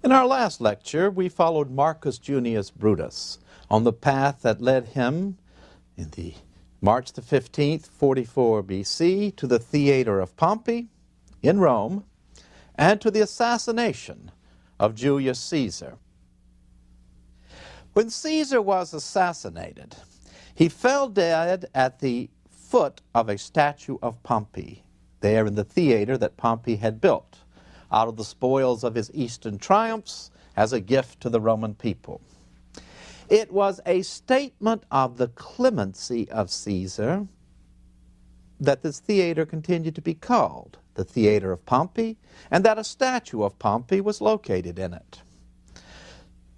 In our last lecture, we followed Marcus Junius Brutus on the path that led him in the March the 15th, 44 BC, to the theater of Pompey in Rome and to the assassination of Julius Caesar. When Caesar was assassinated, he fell dead at the foot of a statue of Pompey, there in the theater that Pompey had built out of the spoils of his eastern triumphs as a gift to the Roman people. It was a statement of the clemency of Caesar that this theater continued to be called the Theater of Pompey, and that a statue of Pompey was located in it.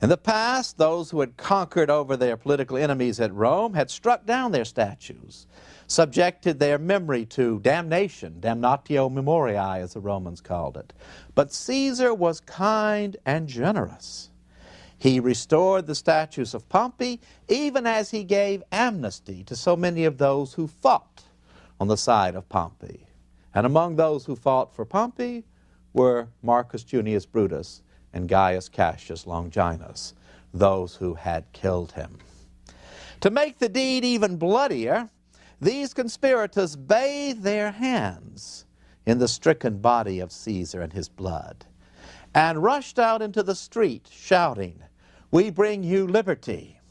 In the past, those who had conquered over their political enemies at Rome had struck down their statues, subjected their memory to damnation, damnatio memoriae as the Romans called it. But Caesar was kind and generous. He restored the statues of Pompey, even as he gave amnesty to so many of those who fought on the side of Pompey. And among those who fought for Pompey were Marcus Junius Brutus and Gaius Cassius Longinus, those who had killed him. To make the deed even bloodier, these conspirators bathed their hands in the stricken body of Caesar and his blood, and rushed out into the street shouting, "We bring you liberty."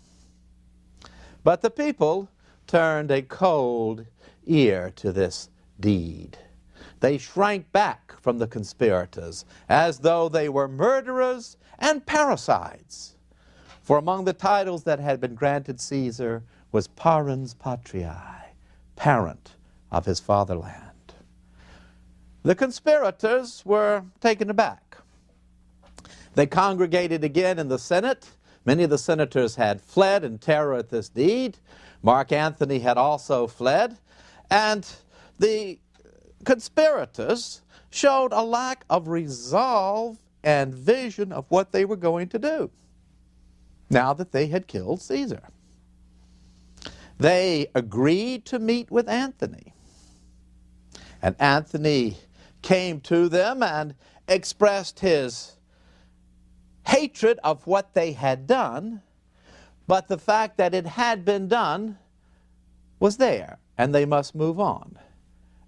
But the people turned a cold ear to this deed. They shrank back from the conspirators as though they were murderers and parricides. For among the titles that had been granted Caesar was Parens Patriae, parent of his fatherland. The conspirators were taken aback. They congregated again in the Senate. Many of the senators had fled in terror at this deed. Mark Antony had also fled. And the conspirators showed a lack of resolve and vision of what they were going to do now that they had killed Caesar. They agreed to meet with Antony. And Antony came to them and expressed his hatred of what they had done, but the fact that it had been done was there, and they must move on.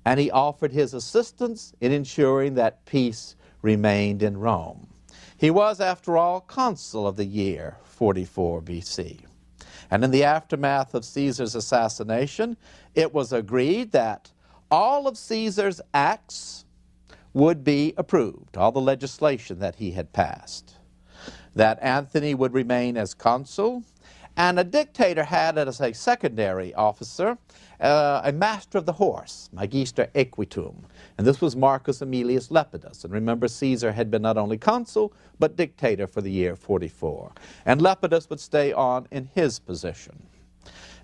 And he offered his assistance in ensuring that peace remained in Rome. He was, after all, consul of the year 44 BC. And in the aftermath of Caesar's assassination, it was agreed that all of Caesar's acts would be approved, all the legislation that he had passed, that Antony would remain as consul, and a dictator had as a secondary officer a master of the horse, magister equitum, and this was Marcus Aemilius Lepidus. And remember, Caesar had been not only consul, but dictator for the year 44. And Lepidus would stay on in his position.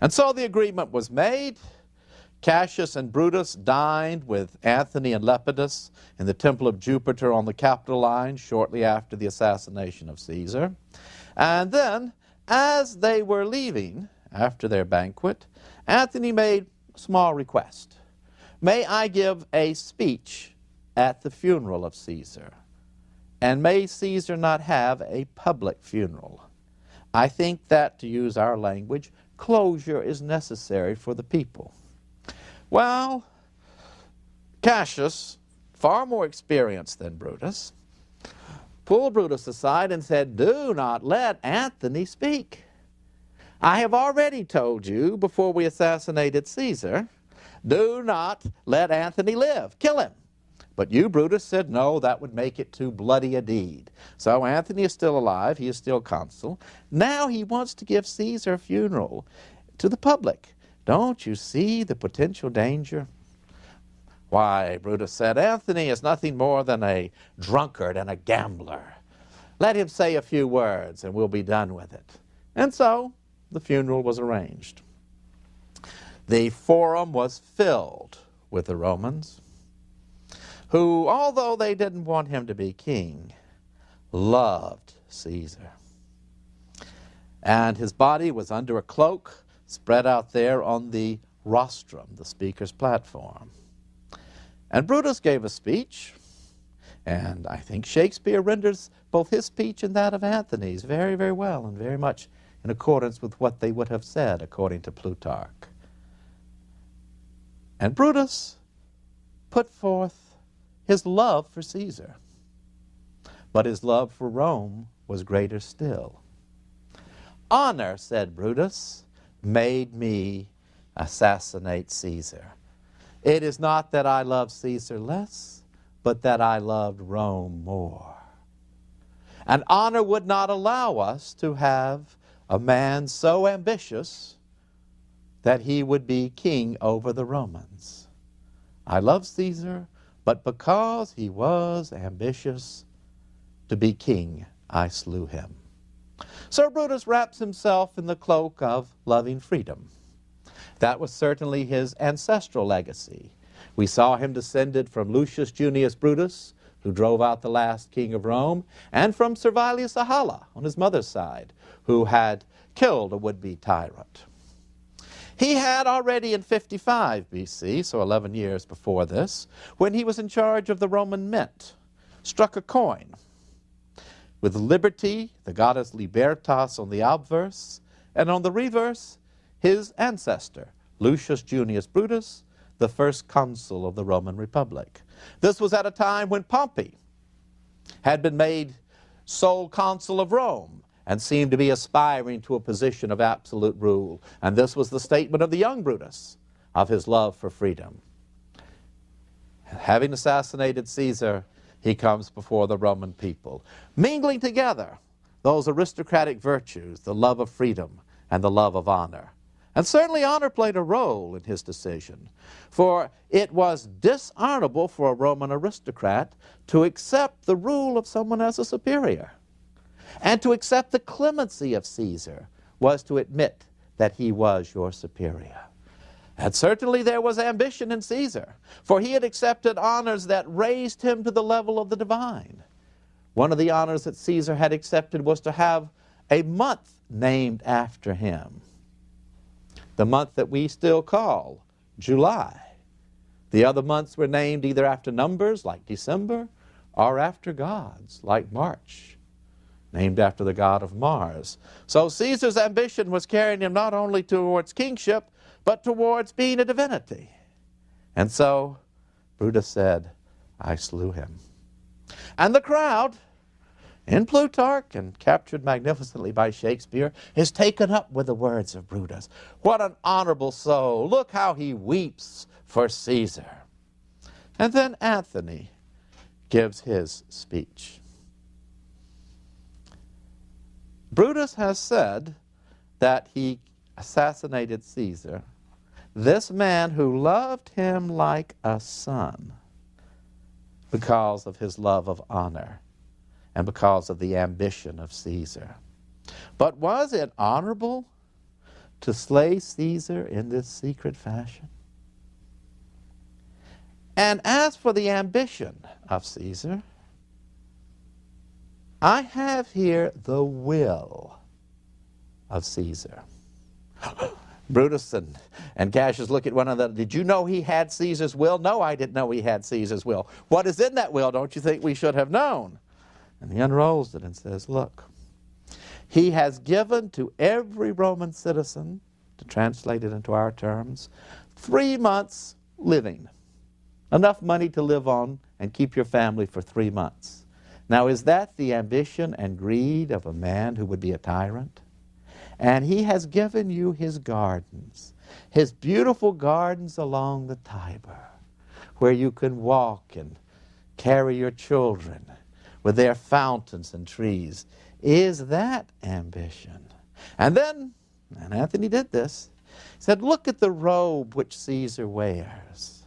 And so the agreement was made. Cassius and Brutus dined with Antony and Lepidus in the temple of Jupiter on the Capitoline shortly after the assassination of Caesar. And then, as they were leaving after their banquet, Antony made a small request. May I give a speech at the funeral of Caesar? And may Caesar not have a public funeral? I think that, to use our language, closure is necessary for the people. Well, Cassius, far more experienced than Brutus, pulled Brutus aside and said, "Do not let Antony speak. I have already told you before we assassinated Caesar, do not let Antony live. Kill him." But you, Brutus, said, no, that would make it too bloody a deed. So Antony is still alive. He is still consul. Now he wants to give Caesar a funeral to the public. Don't you see the potential danger? Why, Brutus said, Antony is nothing more than a drunkard and a gambler. Let him say a few words and we'll be done with it. And so the funeral was arranged. The forum was filled with the Romans who, although they didn't want him to be king, loved Caesar. And his body was under a cloak spread out there on the rostrum, the speaker's platform. And Brutus gave a speech, And I think Shakespeare renders both his speech and that of Antony's very, very well and very much in accordance with what they would have said according to Plutarch. And Brutus put forth his love for Caesar, but his love for Rome was greater still. Honor, said Brutus, made me assassinate Caesar. It is not that I love Caesar less, but that I loved Rome more. And honor would not allow us to have a man so ambitious that he would be king over the Romans. I love Caesar, but because he was ambitious to be king, I slew him. Sir Brutus wraps himself in the cloak of loving freedom. That was certainly his ancestral legacy. We saw him descended from Lucius Junius Brutus, who drove out the last king of Rome, and from Servilius Ahala on his mother's side, who had killed a would-be tyrant. He had already in 55 BC, so 11 years before this, when he was in charge of the Roman mint, struck a coin with liberty, the goddess Libertas on the obverse, and on the reverse, his ancestor, Lucius Junius Brutus, the first consul of the Roman Republic. This was at a time when Pompey had been made sole consul of Rome and seemed to be aspiring to a position of absolute rule. And this was the statement of the young Brutus of his love for freedom. Having assassinated Caesar, he comes before the Roman people, mingling together those aristocratic virtues, the love of freedom and the love of honor. And certainly honor played a role in his decision, for it was dishonorable for a Roman aristocrat to accept the rule of someone as a superior. And to accept the clemency of Caesar was to admit that he was your superior. And certainly there was ambition in Caesar, for he had accepted honors that raised him to the level of the divine. One of the honors that Caesar had accepted was to have a month named after him, the month that we still call July. The other months were named either after numbers, like December, or after gods, like March, named after the god of Mars. So Caesar's ambition was carrying him not only towards kingship, but towards being a divinity. And so Brutus said, I slew him. And the crowd, in Plutarch and captured magnificently by Shakespeare, is taken up with the words of Brutus. What an honorable soul. Look how he weeps for Caesar. And then Antony gives his speech. Brutus has said that he assassinated Caesar, this man who loved him like a son, because of his love of honor and because of the ambition of Caesar. But was it honorable to slay Caesar in this secret fashion? And as for the ambition of Caesar, I have here the will of Caesar. Brutus and Cassius look at one another. Did you know he had Caesar's will? No, I didn't know he had Caesar's will. What is in that will? Don't you think we should have known? And he unrolls it and says, look, he has given to every Roman citizen, to translate it into our terms, 3 months living. Enough money to live on and keep your family for 3 months. Now, is that the ambition and greed of a man who would be a tyrant? And he has given you his gardens, his beautiful gardens along the Tiber, where you can walk and carry your children with their fountains and trees. Is that ambition? And then, and Antony did this, he said, look at the robe which Caesar wears,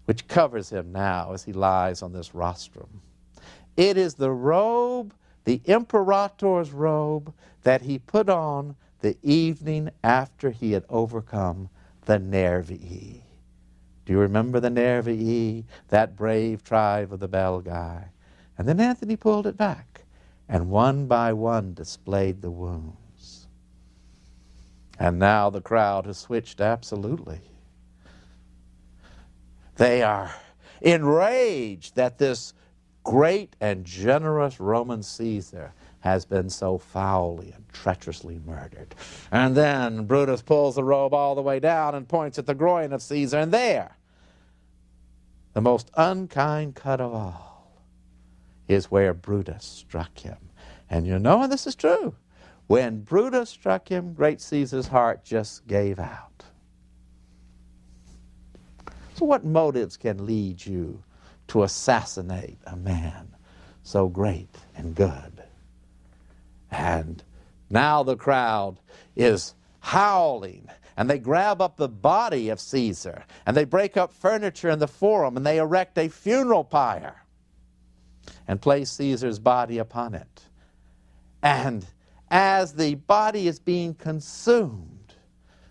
which covers him now as he lies on this rostrum. It is the robe, the imperator's robe, that he put on the evening after he had overcome the Nervii. Do you remember the Nervii, that brave tribe of the Belgae? And then Antony pulled it back and one by one displayed the wounds. And now the crowd has switched absolutely. They are enraged that this great and generous Roman Caesar has been so foully and treacherously murdered. And then Brutus pulls the robe all the way down and points at the groin of Caesar, and there, the most unkind cut of all, is where Brutus struck him. And you know, and this is true, when Brutus struck him, great Caesar's heart just gave out. So what motives can lead you to assassinate a man so great and good? And now the crowd is howling, and they grab up the body of Caesar, and they break up furniture in the forum, and they erect a funeral pyre and place Caesar's body upon it. And as the body is being consumed,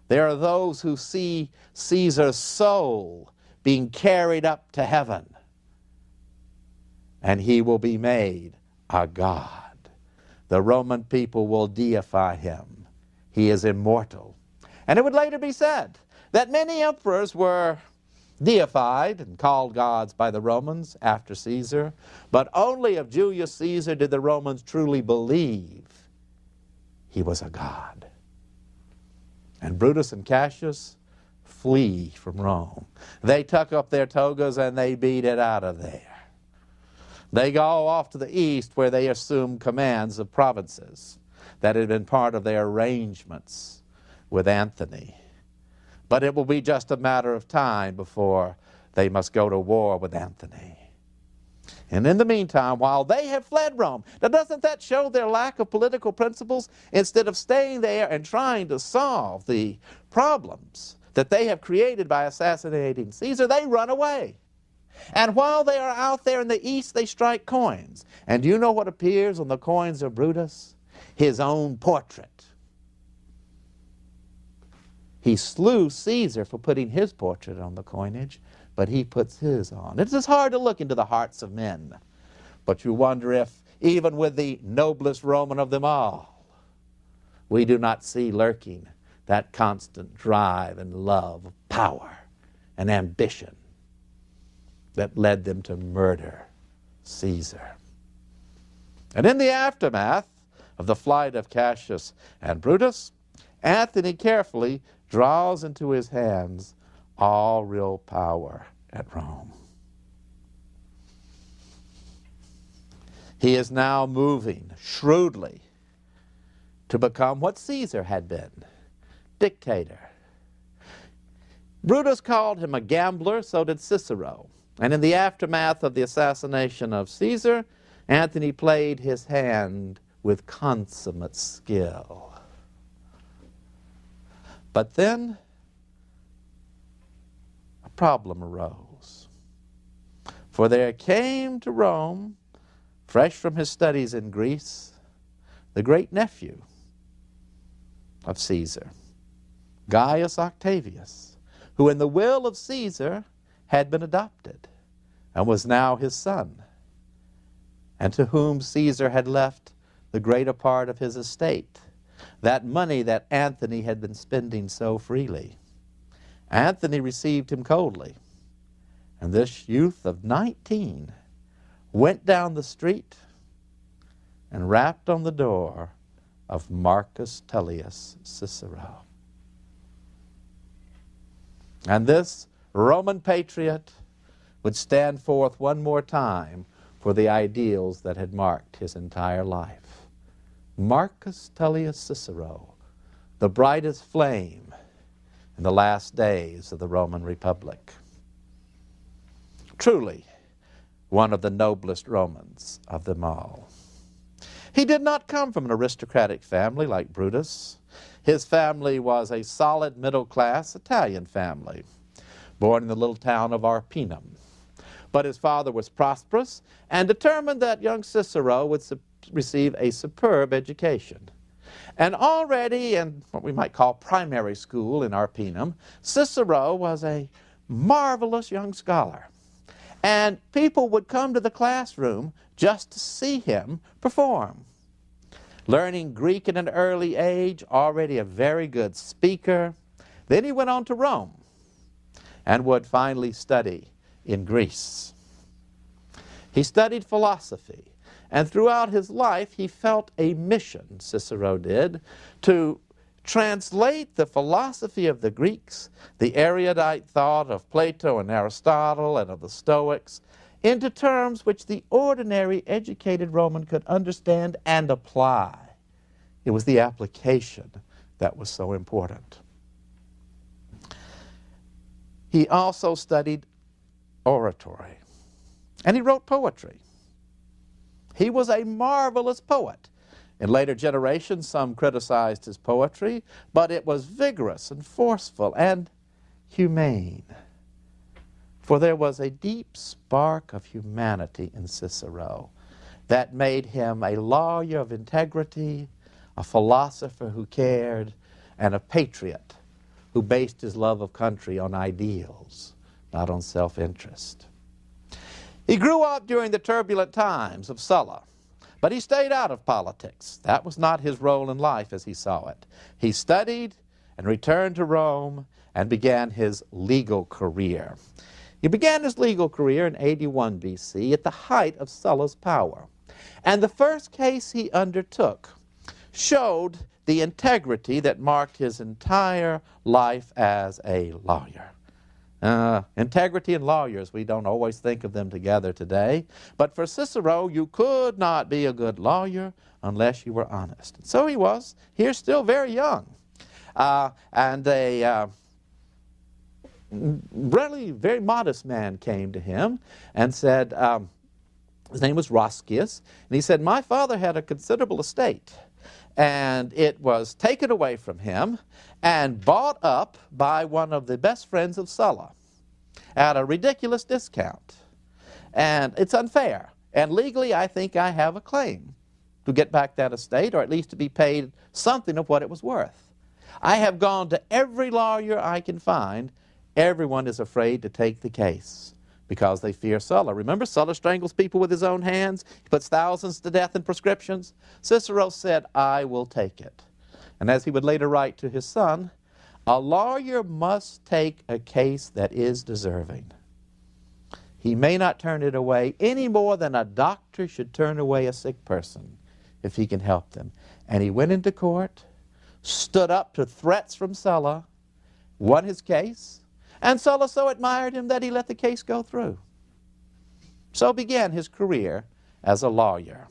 there are those who see Caesar's soul being carried up to heaven, and he will be made a god. The Roman people will deify him. He is immortal. And it would later be said that many emperors were deified and called gods by the Romans after Caesar, but only of Julius Caesar did the Romans truly believe he was a god. And Brutus and Cassius flee from Rome. They tuck up their togas and they beat it out of there. They go off to the east, where they assume commands of provinces that had been part of their arrangements with Antony. But it will be just a matter of time before they must go to war with Antony. And in the meantime, while they have fled Rome, now doesn't that show their lack of political principles? Instead of staying there and trying to solve the problems that they have created by assassinating Caesar, they run away. And while they are out there in the east, they strike coins. And do you know what appears on the coins of Brutus? His own portrait. He slew Caesar for putting his portrait on the coinage, but he puts his on. It is hard to look into the hearts of men, but you wonder if, even with the noblest Roman of them all, we do not see lurking that constant drive and love of power and ambition that led them to murder Caesar. And in the aftermath of the flight of Cassius and Brutus, Antony carefully draws into his hands all real power at Rome. He is now moving shrewdly to become what Caesar had been, dictator. Brutus called him a gambler, so did Cicero. And in the aftermath of the assassination of Caesar, Antony played his hand with consummate skill. But then a problem arose. For there came to Rome, fresh from his studies in Greece, the great-nephew of Caesar, Gaius Octavius, who in the will of Caesar had been adopted and was now his son, and to whom Caesar had left the greater part of his estate, that money that Antony had been spending so freely. Antony received him coldly, and this youth of 19 went down the street and rapped on the door of Marcus Tullius Cicero. And this Roman patriot would stand forth one more time for the ideals that had marked his entire life. Marcus Tullius Cicero, the brightest flame in the last days of the Roman Republic. Truly, one of the noblest Romans of them all. He did not come from an aristocratic family like Brutus. His family was a solid middle-class Italian family, born in the little town of Arpinum. But his father was prosperous and determined that young Cicero would receive a superb education. And already in what we might call primary school in Arpinum, Cicero was a marvelous young scholar. And people would come to the classroom just to see him perform. Learning Greek at an early age, already a very good speaker. Then he went on to Rome and would finally study in Greece. He studied philosophy, and throughout his life he felt a mission, Cicero did, to translate the philosophy of the Greeks, the erudite thought of Plato and Aristotle and of the Stoics, into terms which the ordinary educated Roman could understand and apply. It was the application that was so important. He also studied oratory, and he wrote poetry. He was a marvelous poet. In later generations, some criticized his poetry, but it was vigorous and forceful and humane. For there was a deep spark of humanity in Cicero that made him a lawyer of integrity, a philosopher who cared, and a patriot who based his love of country on ideals, not on self-interest. He grew up during the turbulent times of Sulla, but he stayed out of politics. That was not his role in life as he saw it. He studied and returned to Rome and began his legal career. He began his legal career in 81 BC at the height of Sulla's power. And the first case he undertook showed the integrity that marked his entire life as a lawyer. Integrity and lawyers, we don't always think of them together today. But for Cicero, you could not be a good lawyer unless you were honest. And so he was. Here, still very young. And a really very modest man came to him and said, his name was Roscius, and he said, my father had a considerable estate, and it was taken away from him and bought up by one of the best friends of Sulla at a ridiculous discount. And it's unfair. And legally, I think I have a claim to get back that estate, or at least to be paid something of what it was worth. I have gone to every lawyer I can find. Everyone is afraid to take the case because they fear Sulla. Remember, Sulla strangles people with his own hands. He puts thousands to death in prescriptions. Cicero said, I will take it. And as he would later write to his son, a lawyer must take a case that is deserving. He may not turn it away any more than a doctor should turn away a sick person if he can help them. And he went into court, stood up to threats from Sulla, won his case, and Sulla so admired him that he let the case go through. So began his career as a lawyer.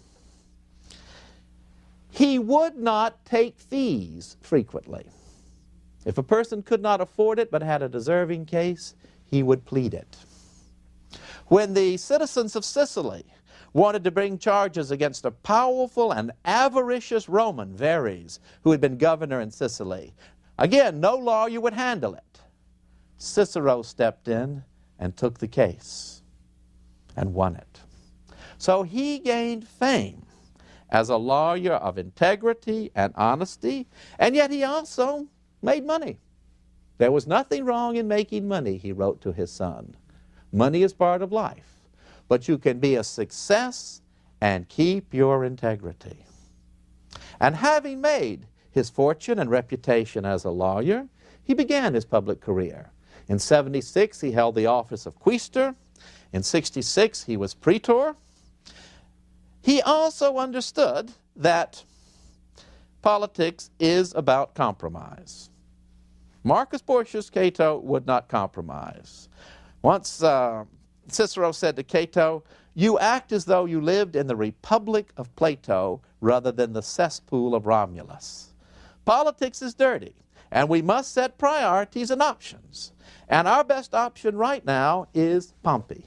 He would not take fees frequently. If a person could not afford it but had a deserving case, he would plead it. When the citizens of Sicily wanted to bring charges against a powerful and avaricious Roman, Verres, who had been governor in Sicily, again, no lawyer would handle it. Cicero stepped in and took the case and won it. So he gained fame as a lawyer of integrity and honesty, and yet he also made money. There was nothing wrong in making money, he wrote to his son. Money is part of life, but you can be a success and keep your integrity. And having made his fortune and reputation as a lawyer, he began his public career. In 76, he held the office of quaestor. In 66, he was praetor. He also understood that politics is about compromise. Marcus Porcius Cato would not compromise. Once Cicero said to Cato, you act as though you lived in the Republic of Plato rather than the cesspool of Romulus. Politics is dirty, and we must set priorities and options. And our best option right now is Pompey.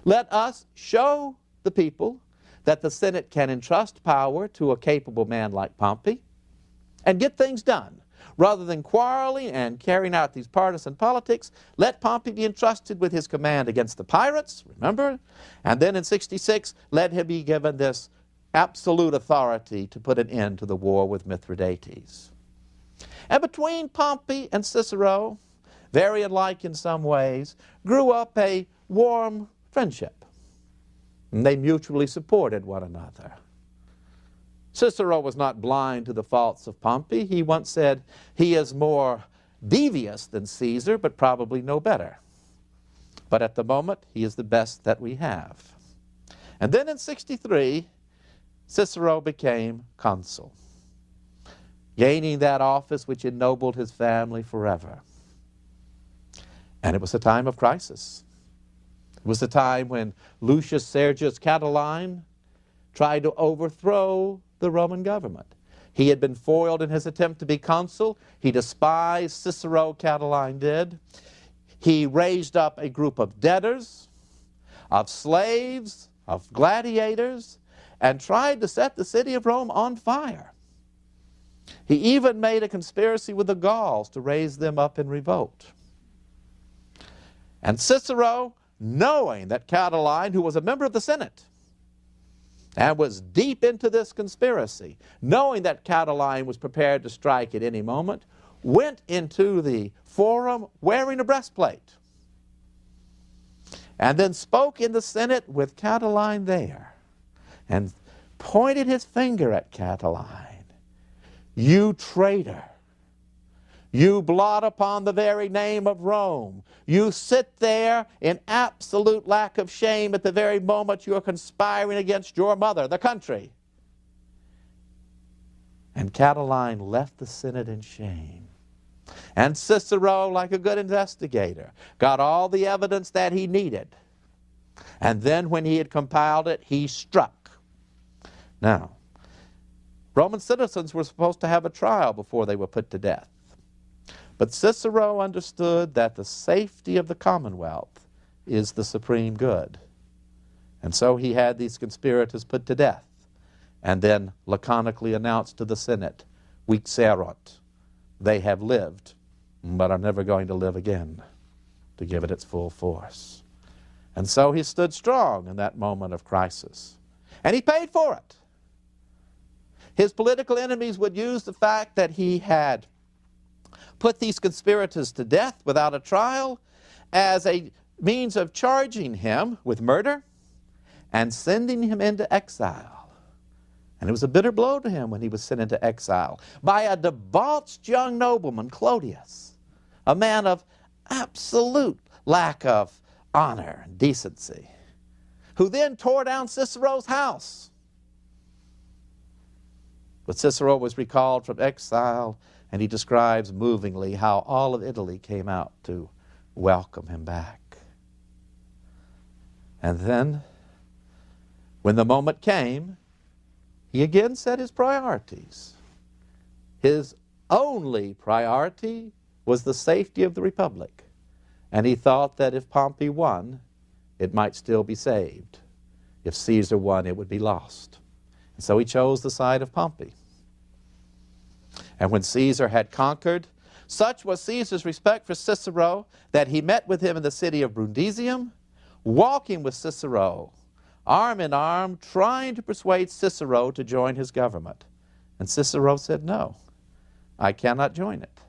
Let us show the people that the Senate can entrust power to a capable man like Pompey and get things done. Rather than quarreling and carrying out these partisan politics, let Pompey be entrusted with his command against the pirates, remember? And then in 66, let him be given this absolute authority to put an end to the war with Mithridates. And between Pompey and Cicero, very alike in some ways, grew up a warm friendship. And they mutually supported one another. Cicero was not blind to the faults of Pompey. He once said, he is more devious than Caesar, but probably no better. But at the moment, he is the best that we have. And then in 63, Cicero became consul, gaining that office which ennobled his family forever. And it was a time of crisis. It was the time when Lucius Sergius Catiline tried to overthrow the Roman government. He had been foiled in his attempt to be consul. He despised Cicero, Catiline did. He raised up a group of debtors, of slaves, of gladiators, and tried to set the city of Rome on fire. He even made a conspiracy with the Gauls to raise them up in revolt. And Cicero, knowing that Catiline, who was a member of the Senate, and was deep into this conspiracy, knowing that Catiline was prepared to strike at any moment, went into the forum wearing a breastplate, and then spoke in the Senate with Catiline there, and pointed his finger at Catiline. You traitor! You blot upon the very name of Rome. You sit there in absolute lack of shame at the very moment you are conspiring against your mother, the country. And Catiline left the Senate in shame. And Cicero, like a good investigator, got all the evidence that he needed. And then when he had compiled it, he struck. Now, Roman citizens were supposed to have a trial before they were put to death. But Cicero understood that the safety of the commonwealth is the supreme good. And so he had these conspirators put to death, and then laconically announced to the Senate, Vixerunt, they have lived, but are never going to live again, to give it its full force. And so he stood strong in that moment of crisis. And he paid for it. His political enemies would use the fact that he had put these conspirators to death without a trial as a means of charging him with murder and sending him into exile. And it was a bitter blow to him when he was sent into exile by a debauched young nobleman, Clodius, a man of absolute lack of honor and decency, who then tore down Cicero's house. But Cicero was recalled from exile, and he describes movingly how all of Italy came out to welcome him back. And then, when the moment came, he again set his priorities. His only priority was the safety of the Republic. And he thought that if Pompey won, it might still be saved. If Caesar won, it would be lost. And so he chose the side of Pompey. And when Caesar had conquered, such was Caesar's respect for Cicero that he met with him in the city of Brundisium, walking with Cicero, arm in arm, trying to persuade Cicero to join his government. And Cicero said, no, I cannot join it.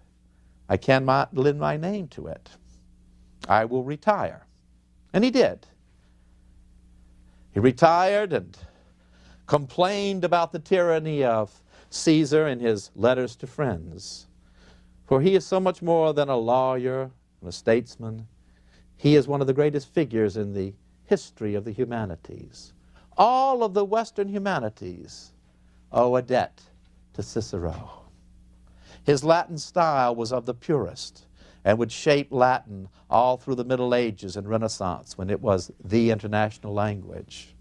I cannot lend my name to it. I will retire. And he did. He retired and complained about the tyranny of Caesar in his letters to friends. For he is so much more than a lawyer and a statesman. He is one of the greatest figures in the history of the humanities. All of the Western humanities owe a debt to Cicero. His Latin style was of the purest and would shape Latin all through the Middle Ages and Renaissance when it was the international language.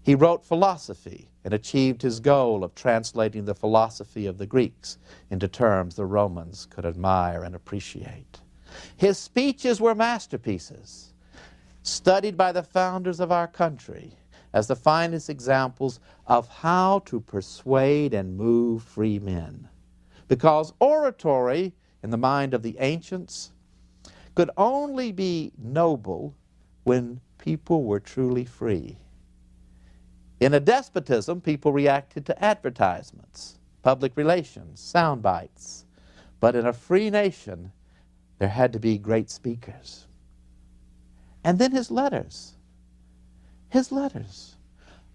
He wrote philosophy and achieved his goal of translating the philosophy of the Greeks into terms the Romans could admire and appreciate. His speeches were masterpieces, studied by the founders of our country as the finest examples of how to persuade and move free men. Because oratory, in the mind of the ancients, could only be noble when people were truly free. In a despotism, people reacted to advertisements, public relations, sound bites. But in a free nation, there had to be great speakers. And then his letters. His letters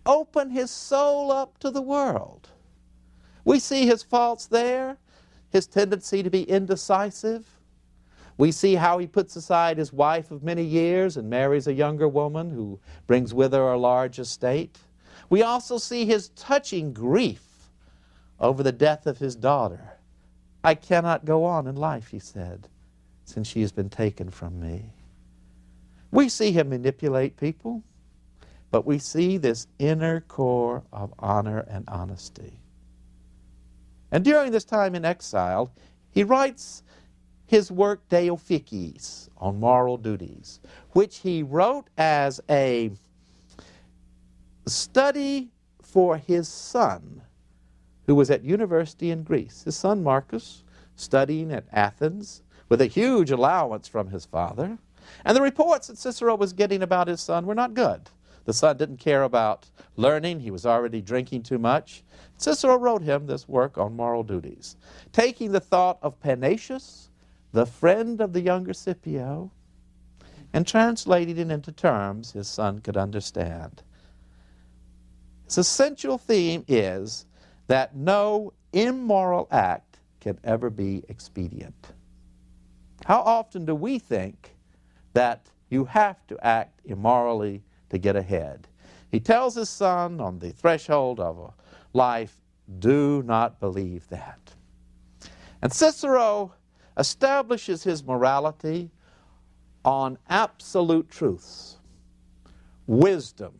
open his soul up to the world. We see his faults there, his tendency to be indecisive. We see how he puts aside his wife of many years and marries a younger woman who brings with her a large estate. We also see his touching grief over the death of his daughter. I cannot go on in life, he said, since she has been taken from me. We see him manipulate people, but we see this inner core of honor and honesty. And during this time in exile, he writes his work De Officiis, on moral duties, which he wrote as a study for his son, who was at university in Greece. His son Marcus, studying at Athens with a huge allowance from his father. And the reports that Cicero was getting about his son were not good. The son didn't care about learning. He was already drinking too much. Cicero wrote him this work on moral duties, taking the thought of Panatius, the friend of the younger Scipio, and translating it into terms his son could understand. His essential theme is that no immoral act can ever be expedient. How often do we think that you have to act immorally to get ahead? He tells his son on the threshold of a life, do not believe that. And Cicero establishes his morality on absolute truths: wisdom,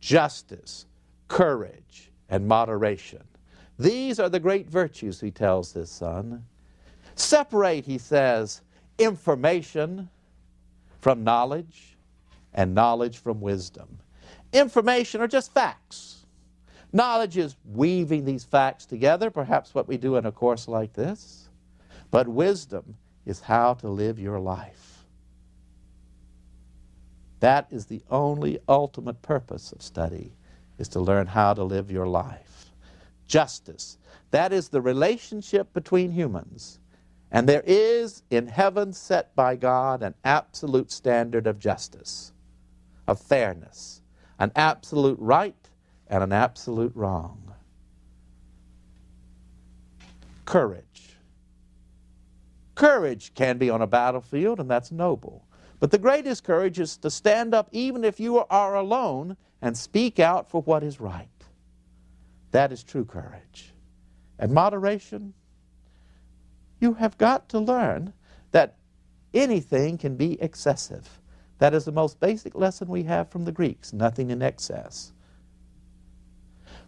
justice, courage, and moderation. These are the great virtues, he tells his son. Separate, he says, information from knowledge and knowledge from wisdom. Information are just facts. Knowledge is weaving these facts together, perhaps what we do in a course like this. But wisdom is how to live your life. That is the only ultimate purpose of study, is to learn how to live your life. Justice, that is the relationship between humans. And there is in heaven set by God an absolute standard of justice, of fairness, an absolute right and an absolute wrong. Courage. Courage can be on a battlefield, and that's noble. But the greatest courage is to stand up even if you are alone and speak out for what is right. That is true courage. And moderation, you have got to learn that anything can be excessive. That is the most basic lesson we have from the Greeks, nothing in excess.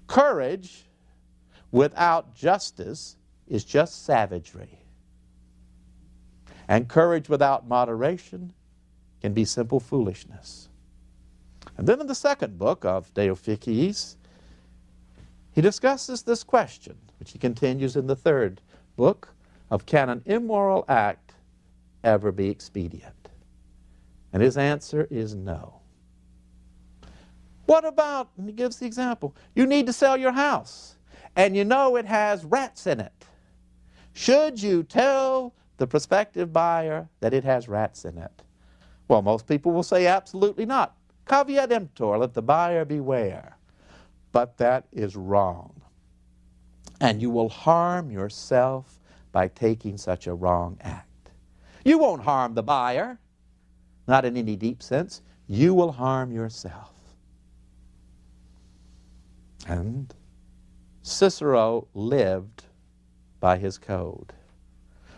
Courage without justice is just savagery. And courage without moderation can be simple foolishness. And then in the second book of De Officiis, he discusses this question, which he continues in the third book, of can an immoral act ever be expedient? And his answer is no. What about, and he gives the example, you need to sell your house, and you know it has rats in it. Should you tell the prospective buyer that it has rats in it? Well, most people will say absolutely not. Caveat emptor, let the buyer beware. But that is wrong. And you will harm yourself by taking such a wrong act. You won't harm the buyer, not in any deep sense. You will harm yourself. And Cicero lived by his code.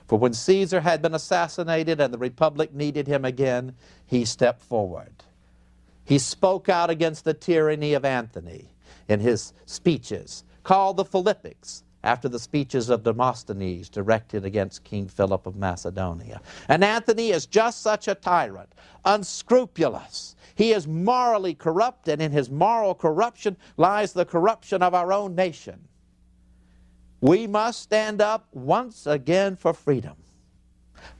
For when Caesar had been assassinated and the Republic needed him again, he stepped forward. He spoke out against the tyranny of Antony in his speeches, called the Philippics, after the speeches of Demosthenes directed against King Philip of Macedonia. And Antony is just such a tyrant, unscrupulous. He is morally corrupt, and in his moral corruption lies the corruption of our own nation. We must stand up once again for freedom.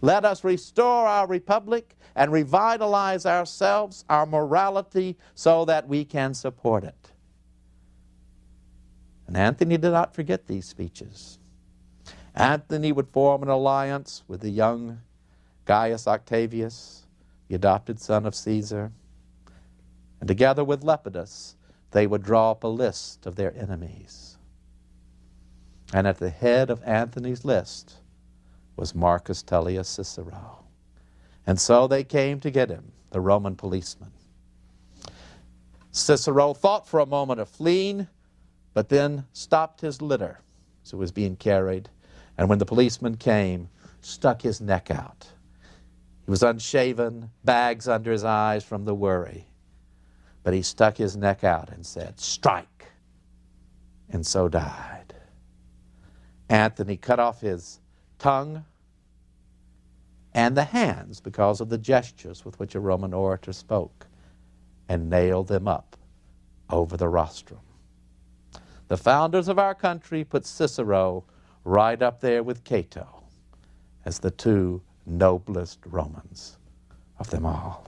Let us restore our republic and revitalize ourselves, our morality, so that we can support it. And Antony did not forget these speeches. Antony would form an alliance with the young Gaius Octavius, the adopted son of Caesar, and together with Lepidus, they would draw up a list of their enemies. And at the head of Antony's list was Marcus Tullius Cicero. And so they came to get him, the Roman policemen. Cicero thought for a moment of fleeing, but then stopped his litter as it was being carried, and when the policeman came, stuck his neck out. He was unshaven, bags under his eyes from the worry, but he stuck his neck out and said, "Strike," and so died. Anthony cut off his tongue and the hands because of the gestures with which a Roman orator spoke, and nailed them up over the rostrum. The founders of our country put Cicero right up there with Cato as the two noblest Romans of them all.